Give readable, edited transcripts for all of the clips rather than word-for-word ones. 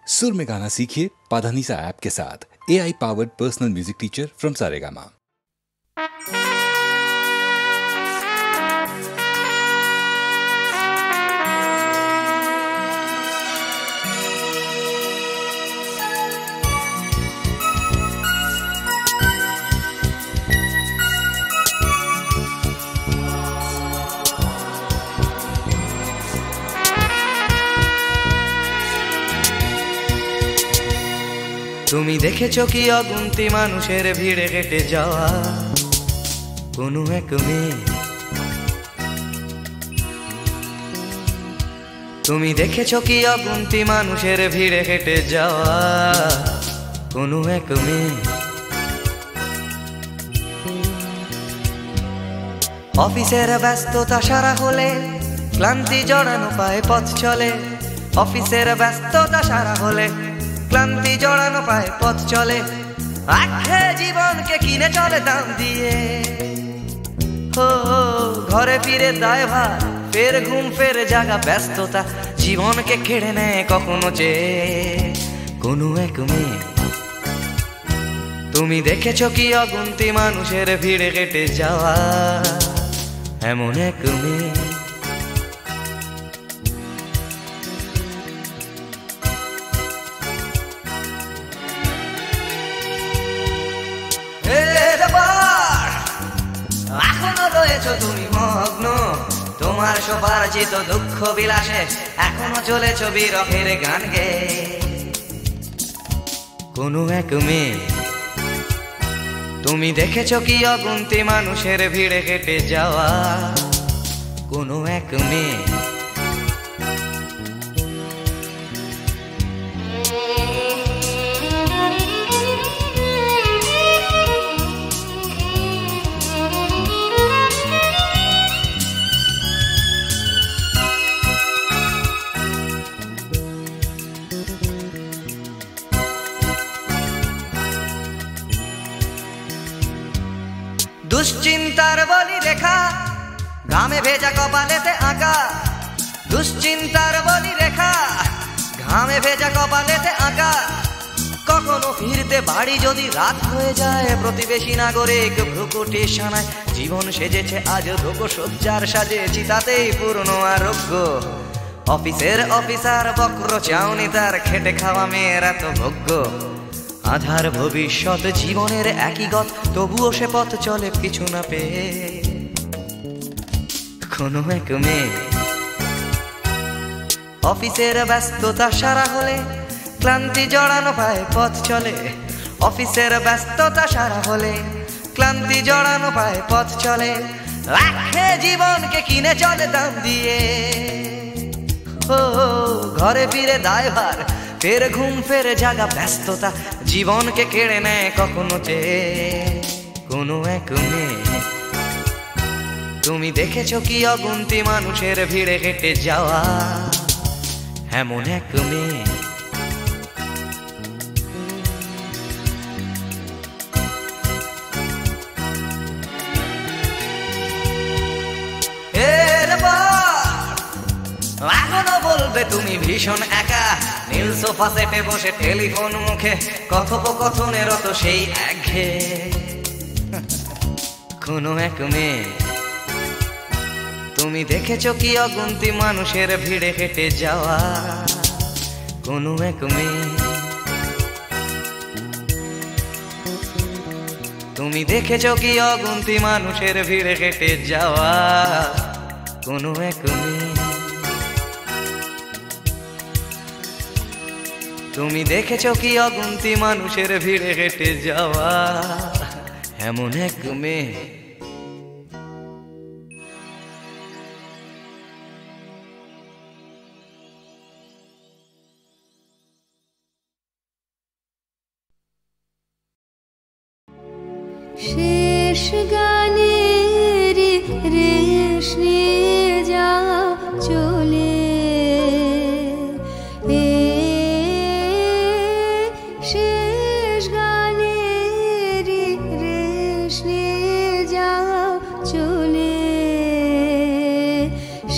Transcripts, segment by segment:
सुर में गाना सीखिए पाधानीसा ऐप के साथ। AI powered personal music teacher from Saregama. তুমি দেখেছো কি অগুন্তি মানুষের ভিড়ে কেটে যাওয়া কোনো এক মেয়ে? তুমি দেখেছো কি অগুন্তি মানুষের ভিড়ে কেটে যাওয়া কোনো এক মেয়ে? অফিসের ব্যস্ততা সারা হলে ক্লান্তি জড়ানো পায়ে পথ চলে। অফিসের ব্যস্ততা সারা হলে ক্লান্তি জড়ানো পায়ে পথ চলে। আখে জীবনকে কিনে চলে দাম দিয়ে। ও ঘরে ফিরে দায়ভার, ফের ঘুম ফের জাগা ব্যস্ততা জীবনকে কেড়ে নেয় কখনো চেয়ে কোনো এক মেয়ে। তুমি দেখেছো কি অগুন্তি মানুষের ভিড়ে কেটে যাওয়া এমন এক মেয়ে? এখনো রয়েছো তুমি মগ্ন তোমার সোপার্জিত দুঃখ বিলাসে, এখনো চলেছো বিরহের গান গে কোনো এক মেয়ে। তুমি দেখেছো কি অগুন্তি মানুষের ভিড়ে কেটে যাওয়া কোনো এক মেয়ে? দুশ্চিন্তার বলি রেখা ঘামে ভেজা কপালেতে আঁকা। দুশ্চিন্তার বলি রেখা ঘামে ভেজা কপালেতে আঁকা। কখনো ফিরতে বাড়ি যদি রাত হয়ে যায়, প্রতিবেশী নাগরিক ভ্রুকুটি সানায় জীবন সেজেছে আজ রোগশয্যার সাজে, চিতাতেই পূর্ণ আরোগ্য। অফিসের অফিসার বক্র চাউনি তার খেটে খাওয়া মেয়েরা তো ভোগ্য। আধার ভবিষ্যৎ জীবনের একই গত, তবুও সে পথ চলে কিছু না পেয়ে কোনো এক মেয়ে। অফিসের ব্যস্ততা সারা হলে ক্লান্তি জড়ানো পায়ে পথ চলে। অফিসের ব্যস্ততা সারা হলে ক্লান্তি জড়ানো পায়ে পথ চলে। রাখে জীবনকে কিনে চলে দাম দিয়ে। ও ঘরে ফিরে দায়ভার, ফের ঘুম ফের জাগা ব্যস্ততা জীবনকে কেড়ে নেয় কখনো চেয়ে কোনো এক মেয়ে। তুমি দেখেছো কি অগুন্তি মানুষের ভিড়ে কেটে যাওয়া এমন এক মেয়ে? এখনো বলবে তুমি ভীষণ একা, নীল সোফা সেটে বসে টেলিফোন মুখে কথোপকথনের তো সেই একঘেয়ে কোনো এক মেয়ে। তুমি দেখেছো কি অগুন্তি মানুষের ভিড়ে হেঁটে যাওয়া কোনো এক মেয়ে? তুমি দেখেছো কি অগুন্তি মানুষের ভিড়ে হেঁটে যাওয়া কোনো এক মেয়ে? তুমি দেখেছো কি অগুন্তি মানুষের ভিড়ে হেঁটে যাওয়া এমন এক মেয়ে? শেষ গানের রেশ নিয়ে যাও চলে, শেষ গানের রেশ নিয়ে যাও চলে,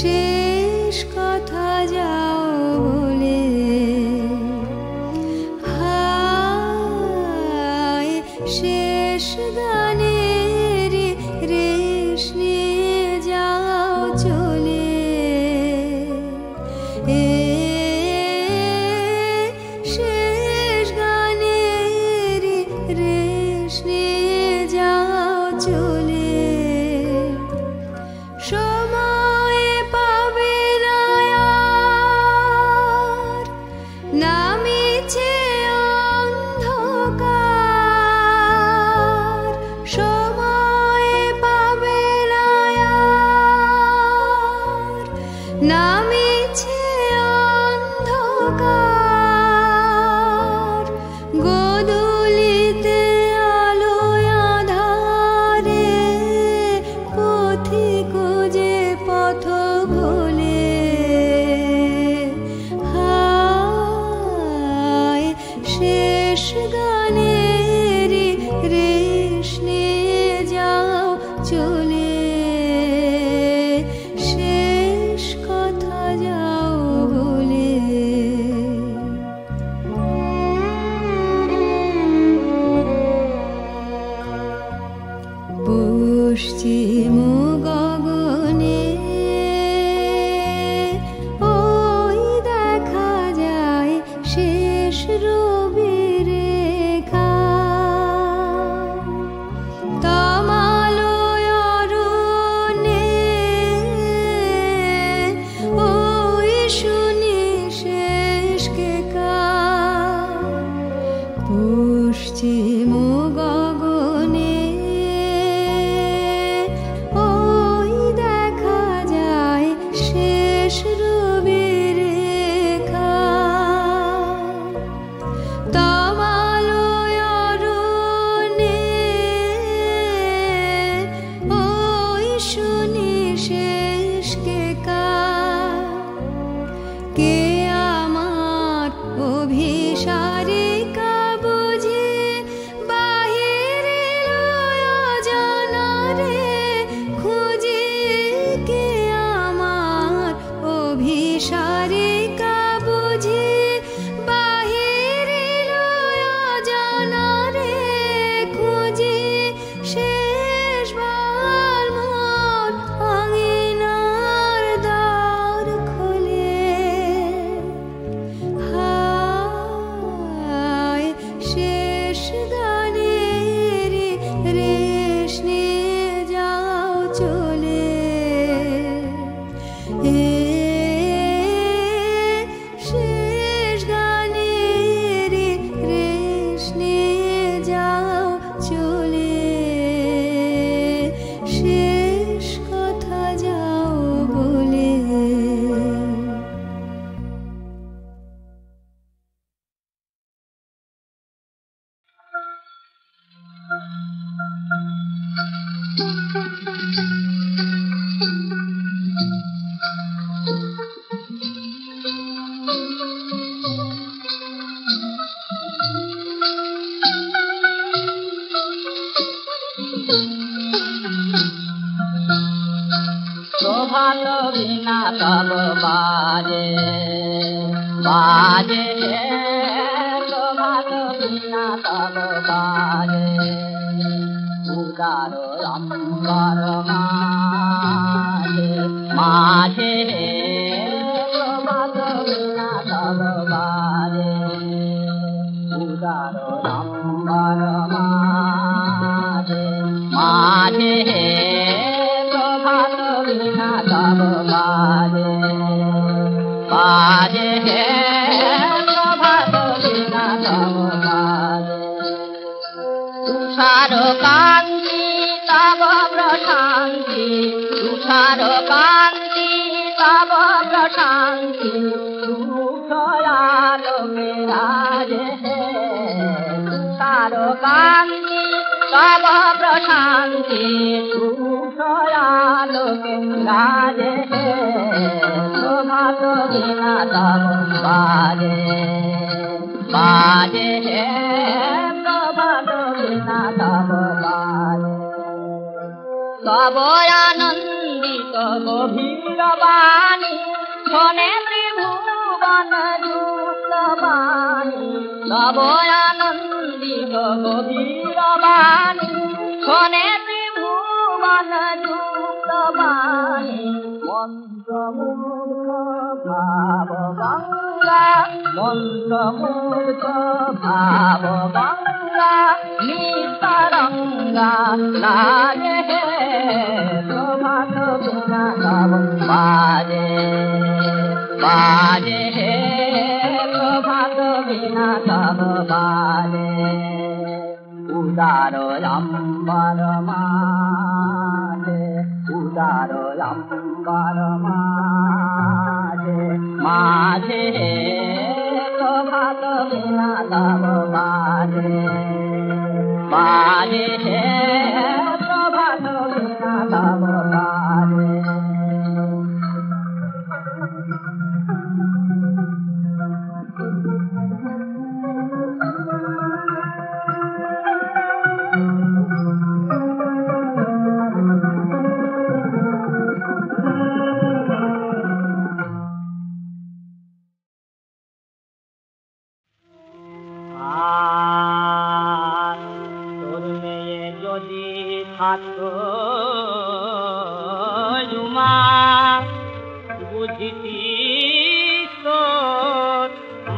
শেষ কথা যাও বলে শেষ গানের রেশ নিয়ে যাও চলে শেষ গানের রেশ নিয়ে যাও চলে সময় পাবে না আর নামিছে অন্ধকার সময় পাবে না আর নামিছে অন্ধকার গোধূলিতে আলোয় আঁধারে পথিক যে পথ ভোলে হায় শেষ গানের রেশ নিয়ে যাও চলে শেষ কথা যাও বলে পশ্চিম গগনে ওই দেখা যায় শেষ রবির রেখা তমালয় অরণ্যে ওই শুনি শেষ কেকা পশ্চিম গগনে ওই দেখা যায় শেষ রবির রেখা তমালয় অরণ্যে ওই শুনি শেষ কেকা কে আমার অভিসারিকা বুঝে বাহিরে জানারে খুঁজে কে আমার অভিসারিকা বুঝে বাহিরে জানারে খুঁজে শেষবার মোর আঙিনার দ্বার খোলে হায় শেষ গানের রেশ নিয়ে যাও চলে শেষ গানের রেশ নিয়ে যাও চলে শেষ কথা যাও বলে প্রভাত বিনা তব বাজে বাজে প্রভাত বিনা তব বাজে উদার অম্বর মাঝে মাঝে প্রভাত বিনা তব বাজে উদার অম্বর মাঝে মাঝে প্রভাত বিনা তব বাজে বাজে প্রভাত বিনা তব বাজে তুষার কান্তি তব প্রশান্তি তুষার কান্তি তব প্রশান্তি তুষারালোকে রাজে তুষার কান্তি তব প্রশান্তি তুষারালোকে রাজে প্রভাত বিনা তব বাজে বাজে প্রভাত বিনা তব বাজে তব আনন্দিত গভীর বাণী শোনে ত্রিভুবন যুক্ত বাণী তব আনন্দিত আনন্দিত গভীর বাণী শোনে ত্রিভুবন যুক্ত বাণী মন্ত্রমুগ্ধ ভাব গঙ্গা মন্ত্রমুগ্ধ ভাব গঙ্গা নিতরঙ্গা লাগে প্রভাত বিনা তব বাজে বাজে প্রভাত বিনা তব বাজে উদার অম্বর মাঝে উদার অম্বর মাঝে মাঝে প্রভাত বিনা তব বাজে বাজে প্রভাত বিনা তব বাজে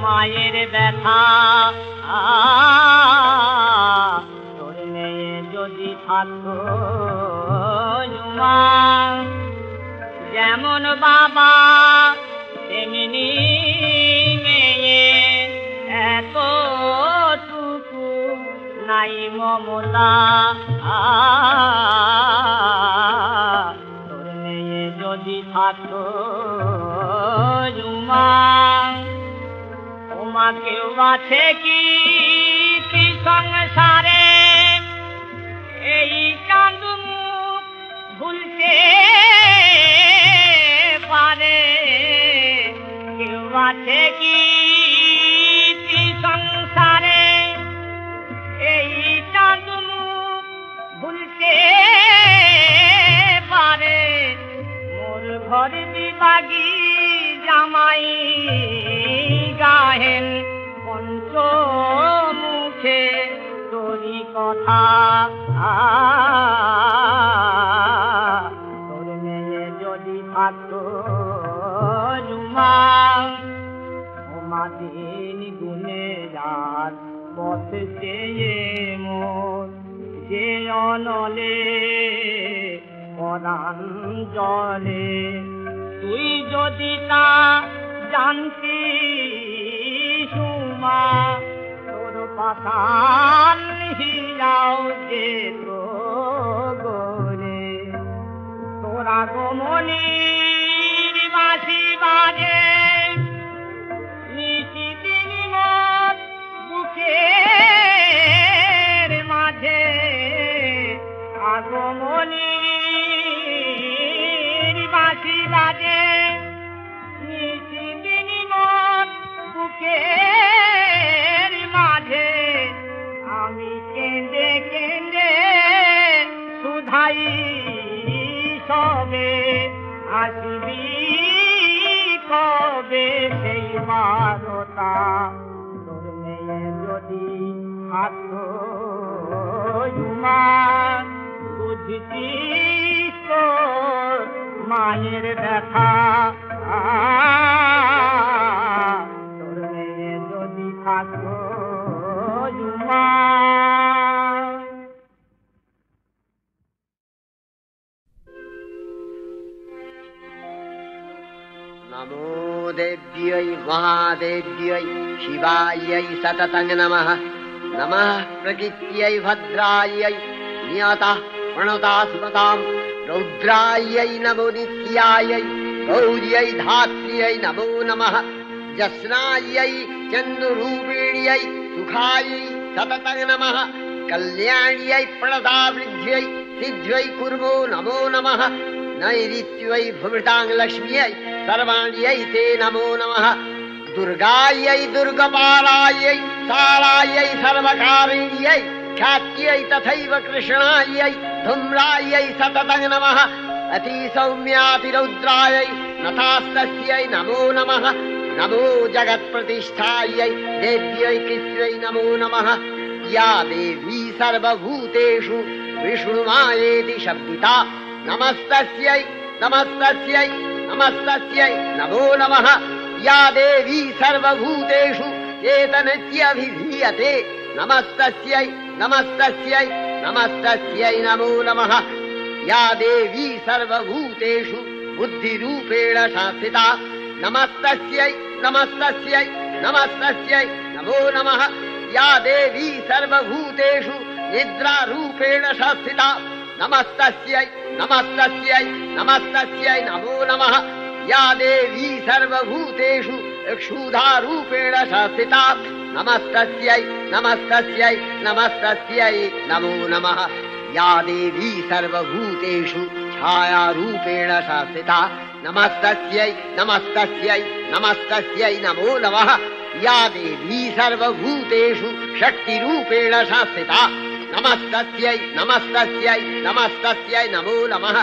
মায়ের ব্যথা তোর মেয়ে যদি থাকতো যেমন বাবা তেমনি মেয়ে এতটুকু নাই মমতা তোর মেয়ে যদি থাকতো ওমা কেউ আছে কি সংসারে এই চাঁদ মুখ ভুলতে পারে কেউ আছে কি সংসারে এই চাঁদ মুখ ভুলতে পারে মোর ঘর বিভাগী জামাই গাহেন পঞ্চমুখে তোরি কথা তোর মেয়ে যদি থাকতো ওমা দিন গুনে রাত পথ চেয়ে মোর যে অনলে পরাণ জলে তুই যদি তা জানতি সুমা তোর পাতান হিলাও যে গোরে তোরা গোমনির বাঁশি বাজে নিশিদিন মোর বুকের মাঝে আগমনির বাঁশি বাজে নিশিদিন মোর বুকের মাঝে আমি কেঁদে কেঁদে সুধাই সবে আসবি কবে সেই বারতা তোর মেয়ে যদি থাকতো বুঝতিস তোর মায়ের ব্যথা তোর মেয়ে যদি থাকতো नमो देव्यै महादेव्यै शिवायै सततं नमः नमः प्रकृत्यै भद्रायै नियतः प्रणता सुमतां रौद्रायै नमो नित्यायै गौर्यै धात्र्यै नमो नमः जस्नायै चन्द्ररूपिण्यै सुखायै सततं नमः कल्याण्यै प्रणतावृद्ध्यै सिद्ध्यै कुर्मो नमो नमः नैऋत्यै भूमितां लक्ष्म्यै सर्वाण्यै ते नमो नमः दुर्गायै दुर्गपालायै सालायै सर्वकारिण्यै ख्यात्यै तथैव कृष्णायै धूम्रायै सततं नमः अतिसौम्यातिरौद्रायै नथास्तस्यै नमो नमः नमो जगत्प्रतिष्ठायै देव्यै कृत्यै नमो नमः या देवी सर्वभूतेषु विष्णुमायेति शब्दिता नमस्तस्यै नमस्तस्यै नमस्तस्यै नमो नमः या देवी सर्वभूतेषु चेतनत्यभिधीयते नमस्तस्यै नमस्तस्यै नमस्तस्यै नमो नमः या देवी सर्वभूतेषु बुद्धिरूपेण संस्थिता नमस्तस्यै नमस्तस्यै नमस्तस्यै नमो नमः या देवी सर्वभूतेषु निद्रारूपेण संस्थिता नमस्तस्यै नमस्तस्यै नमस्तस्यै नमो नमः या देवी सर्वभूतेषु क्षुधारूपेण संस्थिता नमस्तस्यै नमस्तस्यै नमस्तस्यै नमो नमः या देवी सर्वभूतेषु छायारूपेण संस्थिता नमस्तस्यै नमस्तस्यै नमस्तस्यै नमो नमः या देवी सर्वभूतेषु शक्तिरूपेण संस्थिता नमस्तस्यै नमस्तस्यै नमस्तस्यै नमो नमः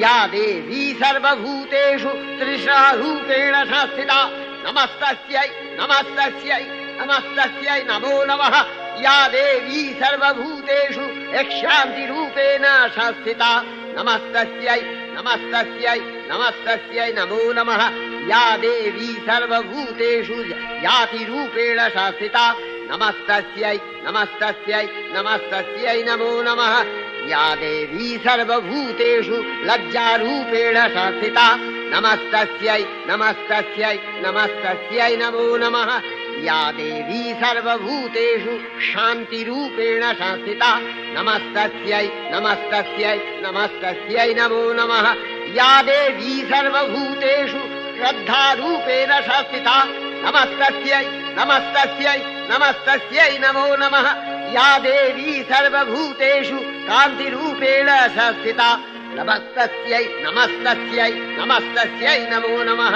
या देवी सर्वभूतेषु तृष्णारूपेण संस्थिता नमस्तस्यै नमस्तस्यै नमस्तस्यै नमो नमः या देवी सर्वभूतेषु शान्तिरूपेण संस्थिता नमस्तस्यै नमस्तस्यै नमस्तस्यै नमो नमः या देवी सर्वभूतेषु यातिरूपेण संस्थिता नमस्तस्यै नमस्तस्यै नमस्तस्यै नमो नमः या देवी सर्वभूतेषु लज्जारूपेण संस्थिता नमस्तस्यै नमस्तस्यै नमस्तस्यै नमो नमः या देवी सर्वभूतेषु शान्तिरूपेण संस्थिता नमस्तस्यै नमस्तस्यै नमस्तस्यै नमो नमः या देवी सर्वभूतेषु श्रद्धारूपेण संस्थिता नमस्तस्यै नमस्तस्यै नमस्तस्यै नमो नमः या देवी सर्वभूतेषु कान्तिरूपेण संस्थिता नमस्तस्यै नमस्तस्यै नमस्तस्यै नमो नमः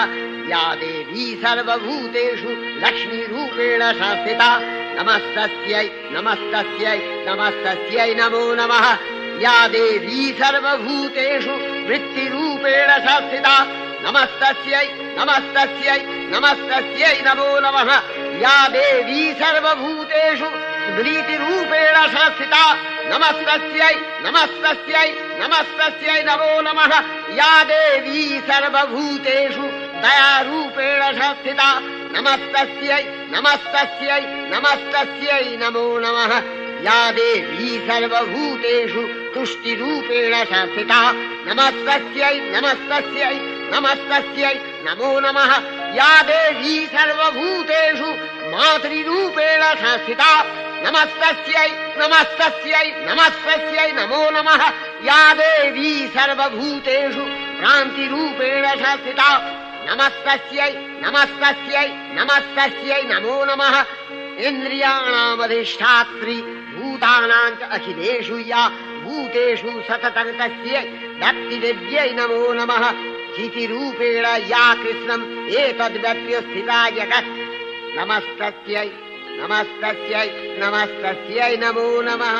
या देवी सर्वभूतेषु लक्ष्मीरूपेण संस्थिता नमस्तस्यै नमस्तस्यै नमस्तस्यै नमो नमः या देवी सर्वभूतेषु वृत्तिरूपेण संस्थिता नमस्तस्यै नमस्तस्यै नमस्तस्यै नमो नमः या देवी सर्वभूतेषु स्मृतिरूपेण संस्थिता नमस्तस्यै नमस्तस्यै नमस्तस्यै नमो नमः या देवी सर्वभूतेषु दयारूपेण संस्थिता नमस्तस्यै नमस्तस्यै नमस्तस्यै नमो नमः या देवी सर्वभूतेषु तुष्टिरूपेण संस्थिता नमस्तस्यै नमस्तस्यै नमस्तस्यै नमो नमः या देवी सर्वभूतेषु मातृरूपेण संस्थिता नमस्तस्यै नमस्तस्यै नमस्तस्यै नमो नमः या देवी सर्वभूतेषु भ्रान्तिरूपेण संस्थिता नमस्तस्यै नमस्तस्यै नमस्तस्यै नमो नमः इन्द्रियाणामधिष्ठात्री भूतानां च अखिलेषु या भूतेषु सततं तस्यै दत्तिदेव्यै नमो नमः चितिरूपेण या कृष्णम् एतद्व्यप्य स्थिता जगत् नमस्तस्यै नमस्तस्यै नमस्तस्यै नमो नमः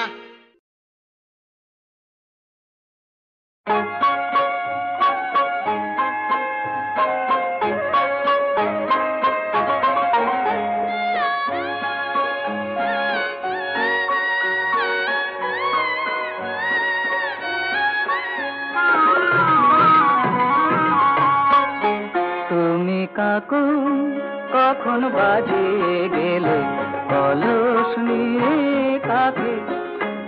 কখন বাজিয়ে গেলে কলস নিয়ে কাকে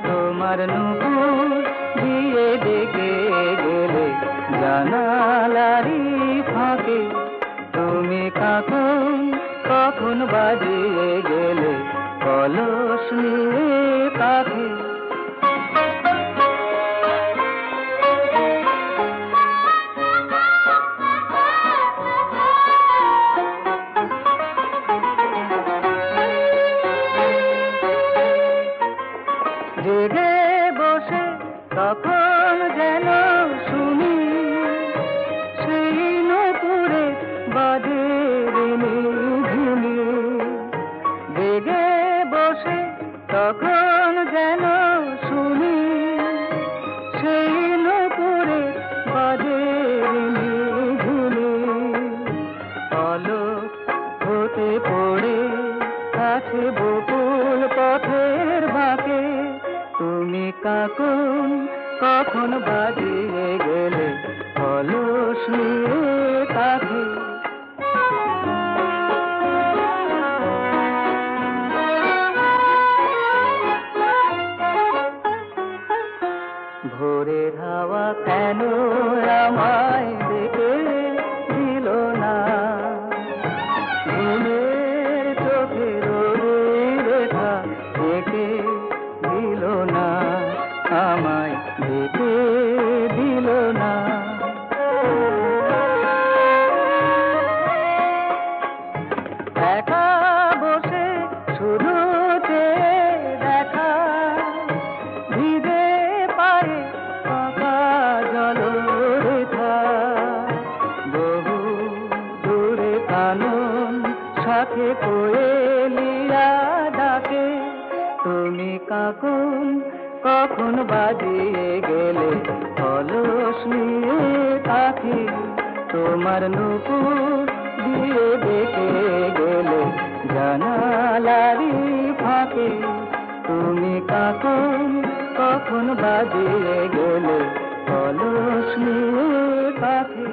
তোমার নুপুর দিয়ে ডেকে গেলে জানালারি ফাঁকে তুমি কখন বাজিয়ে গেলে কলস নিয়ে কাকে জেগে বসে তখন যেন শুনি সেই নপুরে বাজে ঝিনি জেগে বসে তখন যেন শুনি সেই নপুরে বাজে ঝিনি অলক হতে পড়ে আছে বকুল ভুল পথের বাঁকে তুমি কাকুন কখন বাজিয়ে গেলে কলস নিয়ে কাকে। ভোরের হাওয়া কেন আমায় ডেকে দিল না, ঘুমের চোখে রেখা ডেকে দিল না, আমায় ডেকে দিল না। একা বসে শুধু দেখা, ভিজে পায়ে পাকা জল রেখা, বহু দূরে কানন সাথে কোয়েলিয়া ডাকে তুমি কাকুন কখন বাজিয়ে গেলে কলস নিয়ে কাকে। তোমার নুপুর দিয়ে ডেকে গেলে জানালারি ফাঁকে তুমি কাকুন কখন বাজিয়ে গেলে কলস নিয়ে কাকে।